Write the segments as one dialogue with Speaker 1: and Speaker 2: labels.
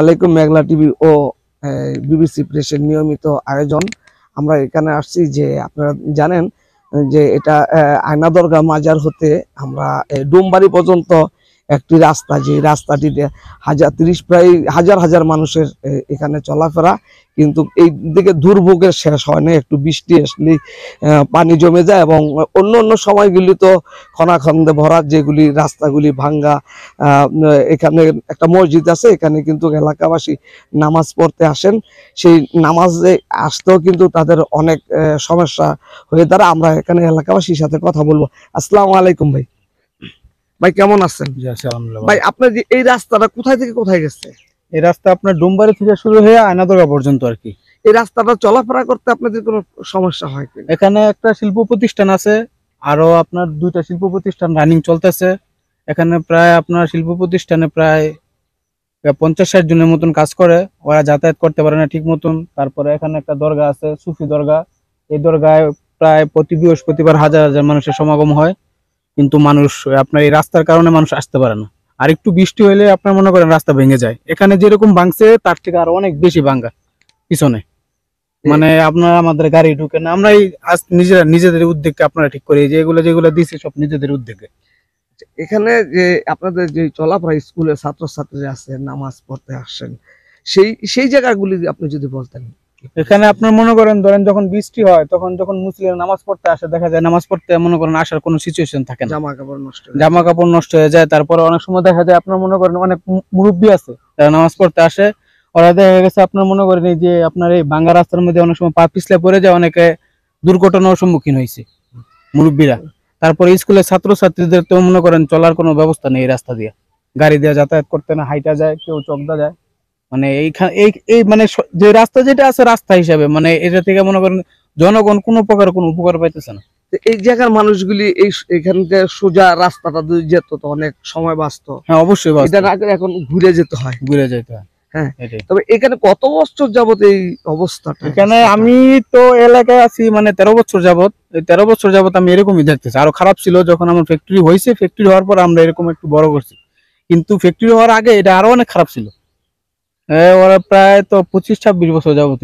Speaker 1: আলাইকুম মেঘলা টিভি ও বিবিসি প্রেসের নিয়মিত আয়োজন। আমরা এখানে আসছি যে আপনারা জানেন যে এটা আয়নাদরগা মাজার হতে আমরা ডোমবাড়ি পর্যন্ত একটি রাস্তা, যে রাস্তাটিতে প্রায় হাজার হাজার মানুষের এখানে চলাফেরা, কিন্তু এই দিকে দুর্ভোগের শেষ হয় না। একটু বৃষ্টি আসলেই পানি জমে যায় এবং অন্য অন্য সময়গুলি তো খনাখন্দে ভরা, যেগুলি রাস্তাগুলি ভাঙ্গা। এখানে একটা মসজিদ আছে, এখানে কিন্তু এলাকাবাসী নামাজ পড়তে আসেন। সেই নামাজে আসতেও কিন্তু তাদের অনেক সমস্যা হয়ে দাঁড়ায়। আমরা এখানে এলাকাবাসীর সাথে কথা বলবো। আসসালামু আলাইকুম ভাই। ভাই কেমন আছেন? ভাই আপনার যে এই রাস্তাটা কোথায় থেকে কোথায় গেছে?
Speaker 2: এই রাস্তা আপনার ডোমবাড়ি থেকে শুরু হয়ে আয়নাদরগা পর্যন্ত আর কি।
Speaker 1: এই রাস্তাটা চলাফেরা করতে আপনাদের কোনো সমস্যা হয় কি?
Speaker 2: এখানে একটা শিল্প প্রতিষ্ঠান আছে, আরো আপনার দুইটা শিল্প প্রতিষ্ঠান রানিং চলতেছে। এখানে প্রায় আপনার শিল্প প্রতিষ্ঠানে প্রায় 50-60 জনের মতন কাজ করে, ওরা যাতায়াত করতে পারে না ঠিক মতন। তারপরে এখানে একটা দরগা আছে, সুফি দরগা। এই দরগায় প্রায় প্রতি বৃহস্পতিবার হাজার হাজার মানুষের সমাগম হয়, কিন্তু মানুষ আপনার এই রাস্তার কারণে মানুষ আসতে পারে না। আর একটু বৃষ্টি হইলে আপনার মনে করেন রাস্তা ভেঙে যায়। এখানে যেরকম ভাঙছে তার থেকে আরো অনেক বেশি ভাঙ্গা পিছনে, মানে আপনার আমাদের গাড়ি ঢুকে না। আমরা এই নিজেদের উদ্যোগে আপনারা ঠিক করি, যেগুলো দিচ্ছি সব নিজেদের উদ্যোগে।
Speaker 1: এখানে যে আপনাদের যে চলাফেরা, স্কুলের ছাত্রছাত্রী আছে, নামাজ পড়তে আসেন, সেই জায়গাগুলি আপনি যদি বলতেন।
Speaker 2: এখানে আপনার মনে করেন ধরেন যখন বৃষ্টি হয়, তখন যখন মুসলিম নামাজ পড়তে আসে, দেখা যায় নামাজ পড়তে মনে করেন আসার কোনো সিচুয়েশন থাকে না, জামা কাপড় নষ্ট হয়ে যায়। তারপরে অনেক সময় দেখা যায় আপনার মনে করেন অনেক মুরব্বী আছে যারা নামাজ পড়তে আসে, ওরা দেখা গেছে আপনার মনে করেন এই যে আপনার এই ভাঙ্গা রাস্তার মধ্যে অনেক সময় পা পিছলে পড়ে যায়, অনেকে দুর্ঘটনার সম্মুখীন হয়েছে মুরব্বীরা। তারপরে স্কুলের ছাত্রছাত্রীদের তো মনে করেন চলার কোনো ব্যবস্থা নেই, এই রাস্তা দিয়ে গাড়ি দিয়ে যাতায়াত করতে না, হাইটা যায়, কেউ চকদা যায়। মানে এইখানে এই মানে যে রাস্তা যেটা আছে রাস্তা হিসাবে, মানে এটা থেকে মনে করেন জনগণ কোনো প্রকার কোনো উপকার পাইতেছে না।
Speaker 1: এই জায়গার মানুষগুলি এখানকার সোজা রাস্তাটা যদি যেত তো অনেক সময় বাঁচত।
Speaker 2: হ্যাঁ অবশ্যই,
Speaker 1: এখন ঘুরে যেতে হয়। হ্যাঁ, তবে এখানে কত বছর যাবত এই অবস্থাটা?
Speaker 2: এখানে আমি তো এলাকায় আছি মানে 13 বছর যাবত। এই 13 বছর যাবত আমি এরকমই দেখতেছি। আরো খারাপ ছিল যখন আমার ফ্যাক্টরি হয়েছে, ফ্যাক্টরি হওয়ার পর আমরা এরকম একটু বড় করছি, কিন্তু ফ্যাক্টরি হওয়ার আগে এটা আরো অনেক খারাপ ছিল। ওরা প্রায় তো 25-26 বছর যাবত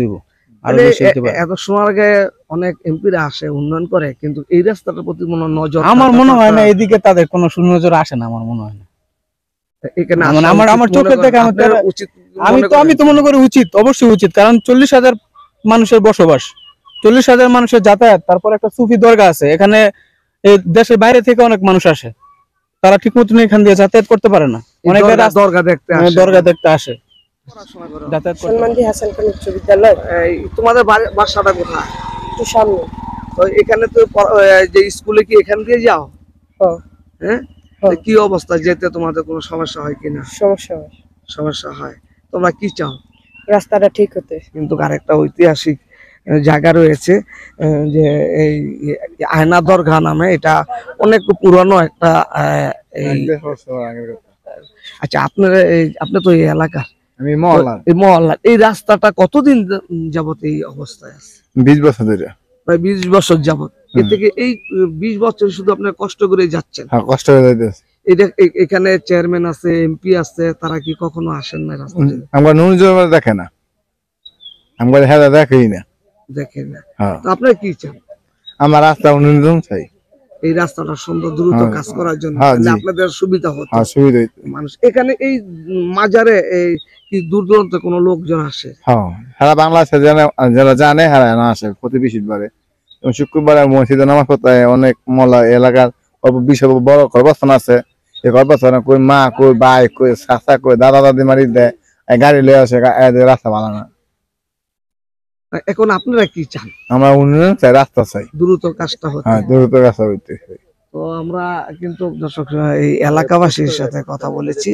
Speaker 1: এত সময় আগে অনেক এমপিরা আসে, উন্নয়ন করে, কিন্তু এই রাস্তাটার প্রতি নজর
Speaker 2: আমার মনে হয় না, এদিকে তাদের কোনো সুনজর আসে না আমার মনে হয় না। আমার চোখে দেখে আমি তো মনে করি উচিত, অবশ্যই উচিত, কারণ 40,000 মানুষের বসবাস, 40,000 মানুষের যাতায়াত। তারপর একটা সুফি দরগা আছে এখানে, এই দেশের বাইরে থেকে অনেক মানুষ আসে, তারা ঠিক মতন এখান দিয়ে যাতায়াত করতে পারে না, অনেকে দরগা দেখতে আসে।
Speaker 1: তোমাদের বাসাটা কোথায়? সামনে। এখানে তো যে স্কুলে কি এখান দিয়ে যাও? হ্যাঁ, কি অবস্থা, যেতে তোমাদের কোনো সমস্যা হয় কিনা? সমস্যা হয়। তোমরা কি চাও?
Speaker 3: রাস্তাটা ঠিক হতে। কিন্তু
Speaker 1: আরেকটা ঐতিহাসিক জায়গা রয়েছে, যে এই আয়নাদরগা নামে, এটা অনেক পুরানো একটা। আচ্ছা, আপনি তো এই এলাকার,
Speaker 4: আমি মহল্লা।
Speaker 1: এই রাস্তাটা কতদিন যাবত এই অবস্থায় আছে?
Speaker 4: 20 বছর ধরে।
Speaker 1: প্রায় 20 বছর যাবত। এর থেকে এই 20 বছর শুধু আপনার কষ্ট করে যাচ্ছেন?
Speaker 4: হ্যাঁ, কষ্ট করে যাইতেছে।
Speaker 1: এখানে চেয়ারম্যান আছে, এমপি আছে, তারা কি কখনো আসেন না রাস্তায়?
Speaker 4: আমরা নুনজোর দেখে না, আমরা হেলা দেখেই না,
Speaker 1: দেখেন না। তো আপনারা কি চান?
Speaker 4: আমার রাস্তা উন্নয়ন চাই,
Speaker 1: এই রাস্তাটা সুন্দর দ্রুত কাজ করার জন্য আপনাদের সুবিধা হতো। মানুষ এখানে এই মাজারে এই কি দূর দূরান্ত কোনো লোকজন আসে?
Speaker 4: হ্যাঁ, সারা বাংলাদেশে যারা জানে হারা না আসে প্রতি বৃহস্পতিবারে, শুক্রবারে মসজিদে নামাজ পড়তে অনেক মহল্লা এলাকার বিশাল বড় কর্মস্থান আছে। এই কর্মস্থানে কই মা, কই ভাই, কই চাচা, কই দাদা দাদি মারি দেয়, গাড়ি লয়ে আসে, রাস্তা ভালো না।
Speaker 1: এখন আপনারা কি চান?
Speaker 4: আমরা উন্নয়ন চাই, রাস্তা চাই,
Speaker 1: দ্রুত কাজটা হচ্ছে।
Speaker 4: হ্যাঁ, দ্রুত কাজটা হইতে।
Speaker 1: তো আমরা কিন্তু দর্শক এই এলাকাবাসীর সাথে কথা বলেছি।